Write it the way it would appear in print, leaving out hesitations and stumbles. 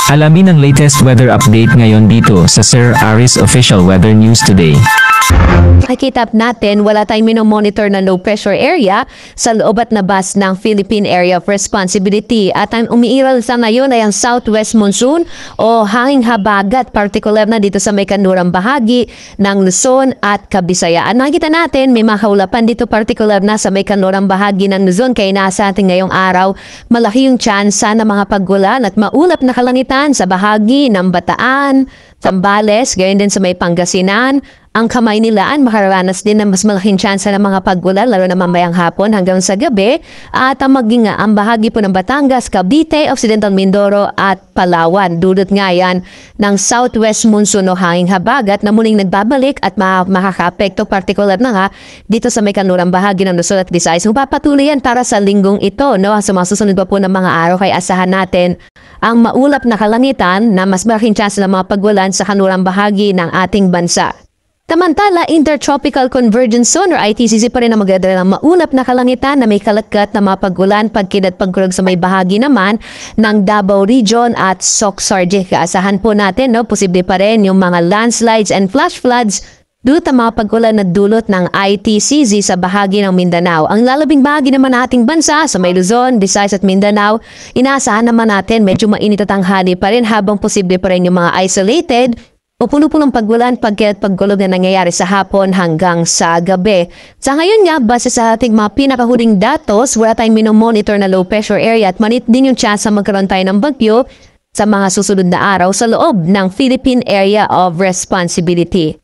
Alamin ang latest weather update ngayon dito sa Sir Aris Official Weather News Today. Makikita natin wala tayong minomonitor na low pressure area sa loob at labas ng Philippine Area of Responsibility at ang umiiral sa ngayon ay ang southwest monsoon o hanging habagat, particular na dito sa may kanlurang bahagi ng Luzon at Kabisayaan. Nakikita natin may mga kaulapan dito particular na sa may kanlurang bahagi ng Luzon kaya nasa ating ngayong araw malaki yung tsansa na mga paggulan at maulap na kalangitan sa bahagi ng Bataan, Zambales, gayon din sa may Pangasinan. Ang kamay nilaan makaranas din ng mas malaking tsansa ng mga paggulan lalo na mamayang hapon hanggang sa gabi at maging ang bahagi po ng Batangas, Cavite, Occidental Mindoro at Palawan. Dulot nga yan ng southwest monsoon o hanging habagat na muling nagbabalik at makaka-apekto particular na nga dito sa may kanlurang bahagi ng Luzon at Visayas. Kung papatuloy yan para sa linggong ito, no? Sa mga susunod pa po ng mga araw kay asahan natin ang maulap na kalangitan na mas malaking tsansa ng mga paggulan sa kanlurang bahagi ng ating bansa. Samantala, Intertropical Convergence Zone or ITCZ pa rin ang magdadala ng maulap na kalangitan na may kalagkat na mapaggulan, pagkid at pagkurog sa may bahagi naman ng Davao Region at Soc-Sarge. Kaasahan po natin, no, posible pa rin yung mga landslides and flash floods dulot ang mga pagkulan na dulot ng ITCZ sa bahagi ng Mindanao. Ang lalabing bahagi naman ng ating bansa sa may Luzon, Visayas at Mindanao, inaasahan naman natin medyo mainit at tanghali pa rin habang posible pa rin yung mga isolated o puno-punong paggulan, pagkid at pagkulog na nangyayari sa hapon hanggang sa gabi. Sa ngayon nga, base sa ating mga pinakahuling datos, wala tayong minomonitor na low pressure area at manit din yung chance na magkaroon tayo ng bagyo sa mga susunod na araw sa loob ng Philippine Area of Responsibility.